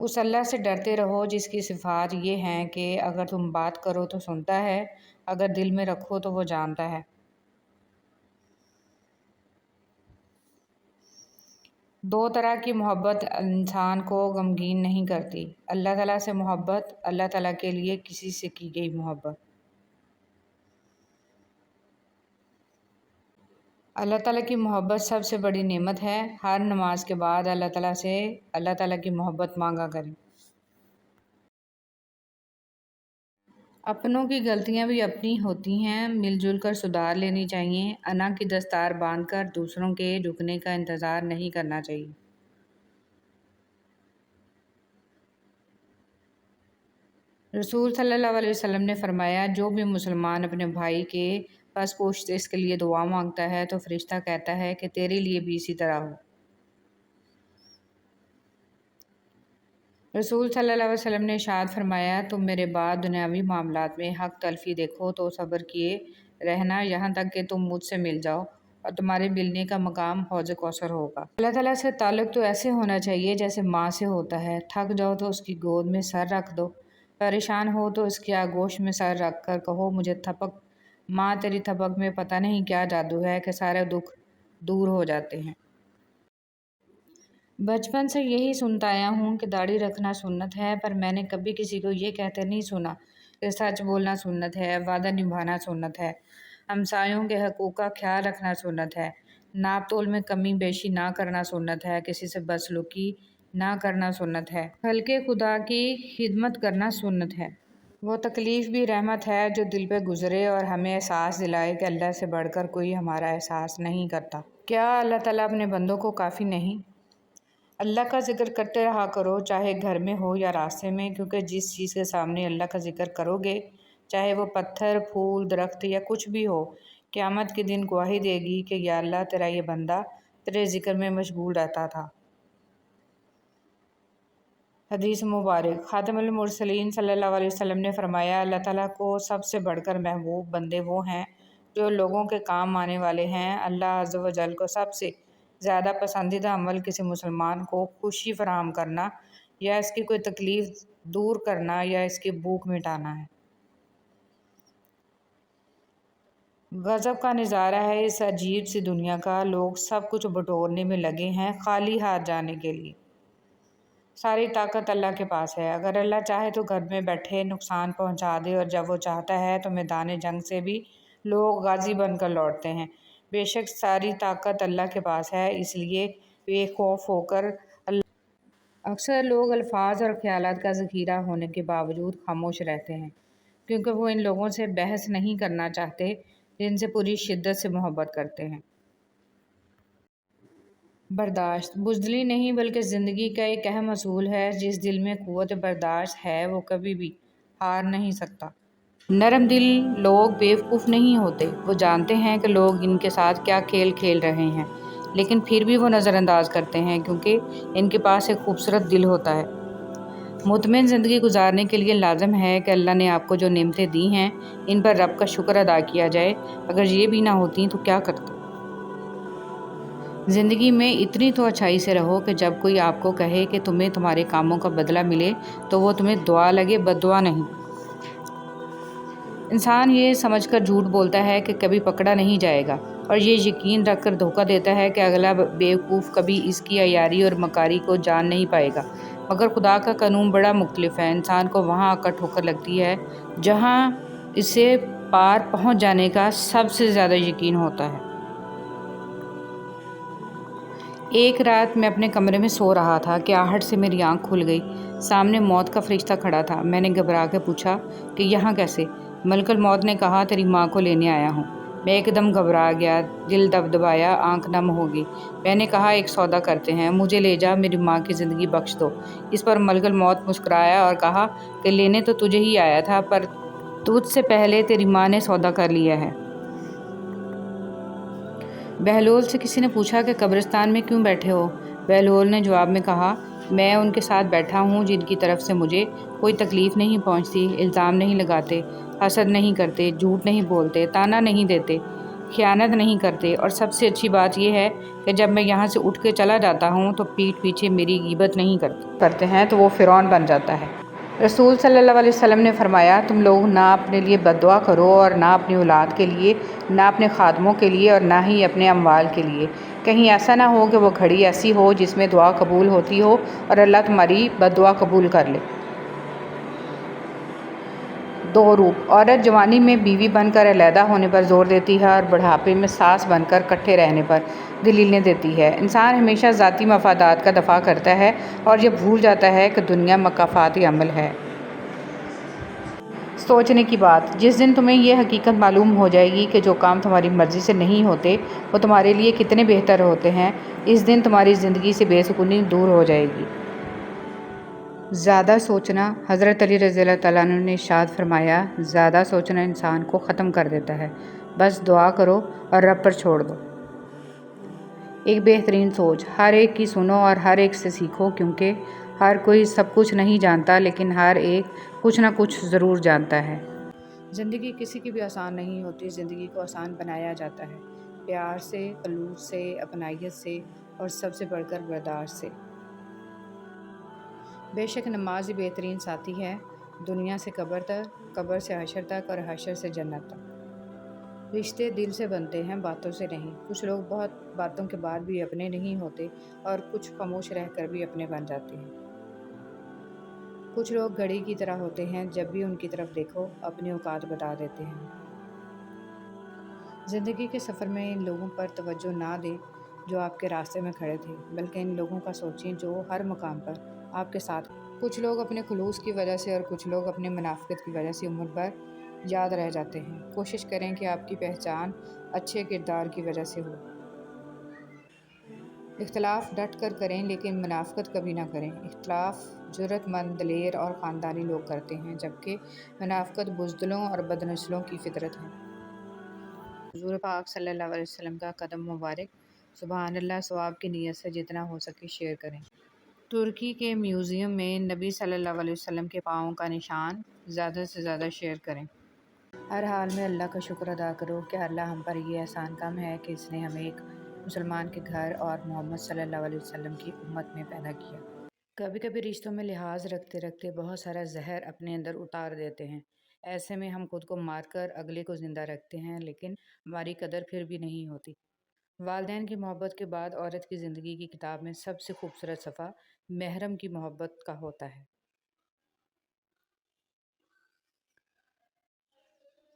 اس اللہ سے ڈرتے رہو جس کی صفات یہ ہیں کہ اگر تم بات کرو تو سنتا ہے، اگر دل میں رکھو تو وہ جانتا ہے۔ دو طرح کی محبت انسان کو غمگین نہیں کرتی: اللہ تعالیٰ سے محبت، اللہ تعالیٰ کے لیے کسی سے کی گئی محبت۔ اللہ تعالیٰ کی محبت سب سے بڑی نعمت ہے۔ ہر نماز کے بعد اللہ تعالیٰ سے اللہ تعالیٰ کی محبت مانگا کریں۔ اپنوں کی غلطیاں بھی اپنی ہوتی ہیں، مل جل کر سدھار لینی چاہیے۔ انا کی دستار باندھ کر دوسروں کے جھکنے کا انتظار نہیں کرنا چاہیے۔ رسول صلی اللہ علیہ وسلم نے فرمایا، جو بھی مسلمان اپنے بھائی کے پس پشت اس کے لیے دعا مانگتا ہے تو فرشتہ کہتا ہے کہ تیرے لیے بھی اسی طرح ہو۔ رسول صلی اللہ علیہ وسلم نے ارشاد فرمایا، تم میرے بعد دنیاوی معاملات میں حق تلفی دیکھو تو صبر کیے رہنا یہاں تک کہ تم مجھ سے مل جاؤ، اور تمہارے ملنے کا مقام حوض کوثر ہوگا۔ اللہ تعالیٰ سے تعلق تو ایسے ہونا چاہیے جیسے ماں سے ہوتا ہے۔ تھک جاؤ تو اس کی گود میں سر رکھ دو، پریشان ہو تو اس کی آغوش میں سر رکھ کر کہو، مجھے تھپک ماں، تیری تھپک میں پتہ نہیں کیا جادو ہے کہ سارے دکھ دور ہو جاتے ہیں۔ بچپن سے یہی سنتا آیا ہوں کہ داڑھی رکھنا سنت ہے، پر میں نے کبھی کسی کو یہ کہتے نہیں سنا کہ سچ بولنا سنت ہے، وعدہ نبھانا سنت ہے، ہمسایوں کے حقوق کا خیال رکھنا سنت ہے، ناپ تول میں کمی بیشی نہ کرنا سنت ہے، کسی سے بدسلوکی نہ کرنا سنت ہے، خلق خدا کی خدمت کرنا سنت ہے۔ وہ تکلیف بھی رحمت ہے جو دل پہ گزرے اور ہمیں احساس دلائے کہ اللہ سے بڑھ کر کوئی ہمارا احساس نہیں کرتا۔ کیا اللہ تعالیٰ اپنے بندوں کو کافی نہیں؟ اللہ کا ذکر کرتے رہا کرو، چاہے گھر میں ہو یا راستے میں، کیونکہ جس چیز کے سامنے اللہ کا ذکر کرو گے، چاہے وہ پتھر، پھول، درخت یا کچھ بھی ہو، قیامت کے دن گواہی دے گی کہ یا اللہ، تیرا یہ بندہ تیرے ذکر میں مشغول رہتا تھا۔ حدیث مبارک۔ خاتم المرسلین صلی اللہ علیہ وسلم نے فرمایا، اللہ تعالیٰ کو سب سے بڑھ کر محبوب بندے وہ ہیں جو لوگوں کے کام آنے والے ہیں۔ اللہ عز و جل کو سب سے زیادہ پسندیدہ عمل کسی مسلمان کو خوشی فراہم کرنا یا اس کی کوئی تکلیف دور کرنا یا اس کی بھوک مٹانا ہے۔ غضب کا نظارہ ہے اس عجیب سی دنیا کا، لوگ سب کچھ بٹورنے میں لگے ہیں خالی ہاتھ جانے کے لیے۔ ساری طاقت اللہ کے پاس ہے، اگر اللہ چاہے تو گھر میں بیٹھے نقصان پہنچا دے، اور جب وہ چاہتا ہے تو میدان جنگ سے بھی لوگ غازی بن کر لوٹتے ہیں۔ بے شک ساری طاقت اللہ کے پاس ہے، اس لیے بے خوف ہو کر اللہ۔ اکثر لوگ الفاظ اور خیالات کا ذخیرہ ہونے کے باوجود خاموش رہتے ہیں، کیونکہ وہ ان لوگوں سے بحث نہیں کرنا چاہتے جن سے پوری شدت سے محبت کرتے ہیں۔ برداشت بزدلی نہیں بلکہ زندگی کا ایک اہم اصول ہے۔ جس دل میں قوت برداشت ہے وہ کبھی بھی ہار نہیں سکتا۔ نرم دل لوگ بیوقوف نہیں ہوتے، وہ جانتے ہیں کہ لوگ ان کے ساتھ کیا کھیل کھیل رہے ہیں، لیکن پھر بھی وہ نظر انداز کرتے ہیں کیونکہ ان کے پاس ایک خوبصورت دل ہوتا ہے۔ مطمئن زندگی گزارنے کے لیے لازم ہے کہ اللہ نے آپ کو جو نعمتیں دی ہیں ان پر رب کا شکر ادا کیا جائے۔ اگر یہ بھی نہ ہوتی تو کیا کرتے؟ زندگی میں اتنی تو اچھائی سے رہو کہ جب کوئی آپ کو کہے کہ تمہیں تمہارے کاموں کا بدلہ ملے تو وہ تمہیں دعا لگے، بد دعا نہیں۔ انسان یہ سمجھ کر جھوٹ بولتا ہے کہ کبھی پکڑا نہیں جائے گا، اور یہ یقین رکھ کر دھوکہ دیتا ہے کہ اگلا بیوقوف کبھی اس کی عیاری اور مکاری کو جان نہیں پائے گا۔ مگر خدا کا قانون بڑا مختلف ہے۔ انسان کو وہاں آ کر ٹھوکر لگتی ہے جہاں اسے پار پہنچ جانے کا سب سے زیادہ یقین ہوتا ہے۔ ایک رات میں اپنے کمرے میں سو رہا تھا کہ آہٹ سے میری آنکھ کھل گئی۔ سامنے موت کا فرشتہ کھڑا تھا۔ میں نے گھبرا کے پوچھا کہ یہاں کیسے؟ ملک الموت نے کہا، تیری ماں کو لینے آیا ہوں۔ میں ایک دم گھبرا گیا، دل دبدبایا، آنکھ نم ہو گئی۔ میں نے کہا، ایک سودا کرتے ہیں، مجھے لے جا، میری ماں کی زندگی بخش دو۔ اس پر ملک الموت مسکرایا اور کہا کہ لینے تو تجھے ہی آیا تھا، پر تجھ سے پہلے تیری ماں نے سودا کر لیا ہے۔ بہلول سے کسی نے پوچھا کہ قبرستان میں کیوں بیٹھے ہو؟ بہلول نے جواب میں کہا، میں ان کے ساتھ بیٹھا ہوں جن کی طرف سے مجھے کوئی تکلیف نہیں پہنچتی، الزام نہیں لگاتے، حسد نہیں کرتے، جھوٹ نہیں بولتے، طعنہ نہیں دیتے، خیانت نہیں کرتے، اور سب سے اچھی بات یہ ہے کہ جب میں یہاں سے اٹھ کے چلا جاتا ہوں تو پیٹھ پیچھے میری غیبت نہیں کرتے ہیں تو وہ فرعون بن جاتا ہے۔ رسول صلی اللہ علیہ وسلم نے فرمایا، تم لوگ نہ اپنے لیے بد دعا کرو، اور نہ اپنی اولاد کے لیے، نہ اپنے خادموں کے لیے، اور نہ ہی اپنے اموال کے لیے۔ کہیں ایسا نہ ہو کہ وہ گھڑی ایسی ہو جس میں دعا قبول ہوتی ہو اور اللہ تمہاری بد دعا قبول کر لے۔ دو روپ: عورت جوانی میں بیوی بن کر علیحدہ ہونے پر زور دیتی ہے، اور بڑھاپے میں ساس بن کر کٹھے رہنے پر دلیلیں دیتی ہے۔ انسان ہمیشہ ذاتی مفادات کا دفاع کرتا ہے اور یہ بھول جاتا ہے کہ دنیا مکافاتی عمل ہے۔ سوچنے کی بات: جس دن تمہیں یہ حقیقت معلوم ہو جائے گی کہ جو کام تمہاری مرضی سے نہیں ہوتے وہ تمہارے لیے کتنے بہتر ہوتے ہیں، اس دن تمہاری زندگی سے بے سکونی دور ہو جائے گی۔ زیادہ سوچنا: حضرت علی رضی اللہ تعالیٰ عنہ نے ارشاد فرمایا، زیادہ سوچنا انسان کو ختم کر دیتا ہے، بس دعا کرو اور رب پر چھوڑ دو۔ ایک بہترین سوچ: ہر ایک کی سنو اور ہر ایک سے سیکھو، کیونکہ ہر کوئی سب کچھ نہیں جانتا، لیکن ہر ایک کچھ نہ کچھ ضرور جانتا ہے۔ زندگی کسی کی بھی آسان نہیں ہوتی، زندگی کو آسان بنایا جاتا ہے پیار سے، خلوص سے، اپنائیت سے، اور سب سے بڑھ کر برداشت سے۔ بے شک نماز ہی بہترین ساتھی ہے، دنیا سے قبر تک، قبر سے حشر تک، اور حشر سے جنت تک۔ رشتے دل سے بنتے ہیں، باتوں سے نہیں۔ کچھ لوگ بہت باتوں کے بعد بھی اپنے نہیں ہوتے، اور کچھ خاموش رہ کر بھی اپنے بن جاتے ہیں۔ کچھ لوگ گھڑی کی طرح ہوتے ہیں، جب بھی ان کی طرف دیکھو اپنی اوقات بتا دیتے ہیں۔ زندگی کے سفر میں ان لوگوں پر توجہ نہ دیں جو آپ کے راستے میں کھڑے تھے، بلکہ ان لوگوں کا سوچیں جو ہر مقام پر آپ کے ساتھ۔ کچھ لوگ اپنے خلوص کی وجہ سے اور کچھ لوگ اپنے منافقت کی وجہ سے عمر بھر یاد رہ جاتے ہیں۔ کوشش کریں کہ آپ کی پہچان اچھے کردار کی وجہ سے ہو۔ اختلاف ڈٹ کر کریں، لیکن منافقت کبھی نہ کریں۔ اختلاف جرأت مند، دلیر اور خاندانی لوگ کرتے ہیں، جبکہ منافقت بزدلوں اور بدنسلوں کی فطرت ہے۔ حضور پاک صلی اللہ علیہ وسلم کا قدم مبارک۔ سبحان اللہ، ثواب کی نیت سے جتنا ہو سکے شیئر کریں۔ ترکی کے میوزیم میں نبی صلی اللہ علیہ وسلم کے پاؤں کا نشان، زیادہ سے زیادہ شیئر کریں۔ ہر حال میں اللہ کا شکر ادا کرو کہ اللہ ہم پر یہ احسان کم ہے کہ اس نے ہمیں ایک مسلمان کے گھر اور محمد صلی اللہ علیہ وسلم کی امت میں پیدا کیا۔ کبھی کبھی رشتوں میں لحاظ رکھتے رکھتے بہت سارا زہر اپنے اندر اتار دیتے ہیں۔ ایسے میں ہم خود کو مار کر اگلے کو زندہ رکھتے ہیں، لیکن ہماری قدر پھر بھی نہیں ہوتی۔ والدین کی محبت کے بعد عورت کی زندگی کی کتاب میں سب سے خوبصورت صفحہ محرم کی محبت کا ہوتا ہے۔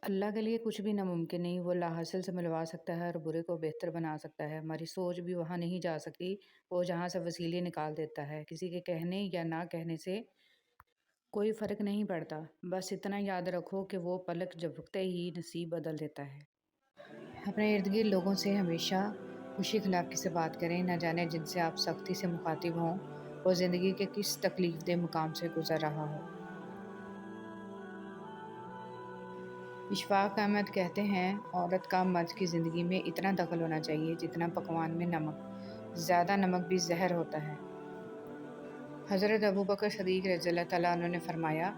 اللہ کے لیے کچھ بھی ناممکن نہیں، وہ لا حاصل سے ملوا سکتا ہے اور برے کو بہتر بنا سکتا ہے۔ ہماری سوچ بھی وہاں نہیں جا سکتی، وہ جہاں سے وسیلے نکال دیتا ہے۔ کسی کے کہنے یا نہ کہنے سے کوئی فرق نہیں پڑتا، بس اتنا یاد رکھو کہ وہ پلک جھپکتے ہی نصیب بدل دیتا ہے۔ اپنے ارد گرد لوگوں سے ہمیشہ خوشی اخلاقی سے بات کریں، نہ جانے جن سے آپ سختی سے مخاطب ہوں وہ زندگی کے کس تکلیف دہ مقام سے گزر رہا ہو۔ اشفاق احمد کہتے ہیں، عورت کا مرد کی زندگی میں اتنا دخل ہونا چاہیے جتنا پکوان میں نمک، زیادہ نمک بھی زہر ہوتا ہے۔ حضرت ابوبکر صدیق رضی اللہ تعالیٰ عنہ نے فرمایا،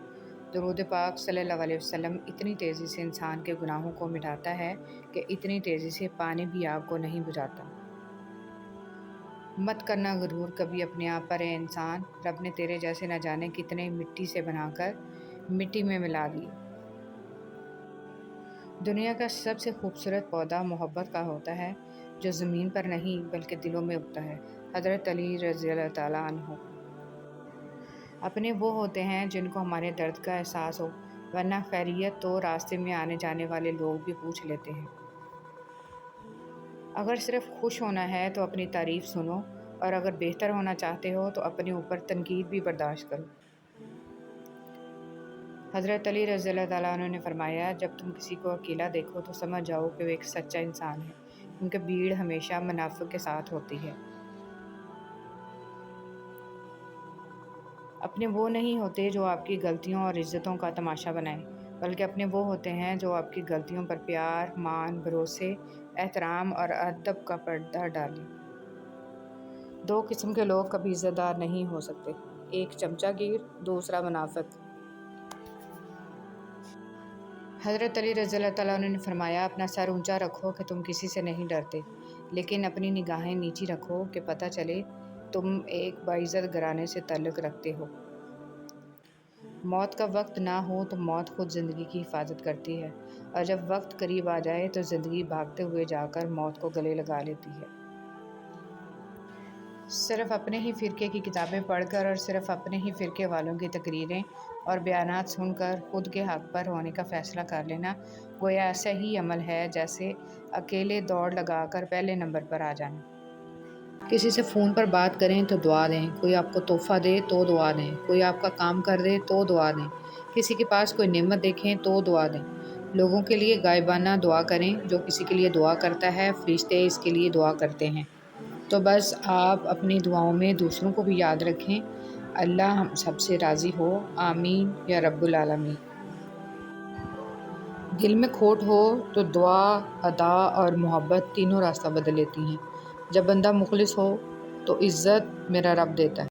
درود پاک صلی اللہ علیہ وسلم اتنی تیزی سے انسان کے گناہوں کو مٹاتا ہے کہ اتنی تیزی سے پانی بھی آگ کو نہیں بجھاتا۔ مت کرنا غرور، کبھی اپنے آپ پر اے انسان، رب نے تیرے جیسے نہ جانے کتنے مٹی سے بنا کر مٹی میں ملا دیے۔ دنیا کا سب سے خوبصورت پودا محبت کا ہوتا ہے، جو زمین پر نہیں بلکہ دلوں میں اگتا ہے۔ حضرت علی رضی اللہ تعالیٰ عنہ۔ اپنے وہ ہوتے ہیں جن کو ہمارے درد کا احساس ہو، ورنہ خیریت تو راستے میں آنے جانے والے لوگ بھی پوچھ لیتے ہیں۔ اگر صرف خوش ہونا ہے تو اپنی تعریف سنو، اور اگر بہتر ہونا چاہتے ہو تو اپنے اوپر تنقید بھی برداشت کرو۔ حضرت علی رضی اللہ تعالیٰ عنہ نے فرمایا، جب تم کسی کو اکیلا دیکھو تو سمجھ جاؤ کہ وہ ایک سچا انسان ہے، کیونکہ بھیڑ ہمیشہ منافق کے ساتھ ہوتی ہے۔ اپنے وہ نہیں ہوتے جو آپ کی غلطیوں اور عزتوں کا تماشا بنائیں، بلکہ اپنے وہ ہوتے ہیں جو آپ کی غلطیوں پر پیار، مان، بھروسے، احترام اور ادب کا پردہ ڈالیں۔ دو قسم کے لوگ کبھی عزت دار نہیں ہو سکتے، ایک چمچہ گیر، دوسرا منافق۔ حضرت علی رضی اللہ تعالیٰ عنہ نے فرمایا، اپنا سر اونچا رکھو کہ تم کسی سے نہیں ڈرتے، لیکن اپنی نگاہیں نیچی رکھو کہ پتہ چلے تم ایک باعزت گھرانے سے تعلق رکھتے ہو۔ موت کا وقت نہ ہو تو موت خود زندگی کی حفاظت کرتی ہے، اور جب وقت قریب آ جائے تو زندگی بھاگتے ہوئے جا کر موت کو گلے لگا لیتی ہے۔ صرف اپنے ہی فرقے کی کتابیں پڑھ کر اور صرف اپنے ہی فرقے والوں کی تقریریں اور بیانات سن کر خود کے حق پر ہونے کا فیصلہ کر لینا گویا ایسا ہی عمل ہے جیسے اکیلے دوڑ لگا کر پہلے نمبر پر آ جانا۔ کسی سے فون پر بات کریں تو دعا دیں، کوئی آپ کو تحفہ دے تو دعا دیں، کوئی آپ کا کام کر دے تو دعا دیں، کسی کے پاس کوئی نعمت دیکھیں تو دعا دیں۔ لوگوں کے لیے غائبانہ دعا کریں، جو کسی کے لیے دعا کرتا ہے فرشتے اس کے لیے دعا کرتے ہیں۔ تو بس آپ اپنی دعاؤں میں دوسروں کو بھی یاد رکھیں۔ اللہ ہم سب سے راضی ہو، آمین یا رب العالمین۔ دل میں کھوٹ ہو تو دعا، ادا اور محبت تینوں راستہ بدل لیتی ہیں۔ جب بندہ مخلص ہو تو عزت میرا رب دیتا ہے۔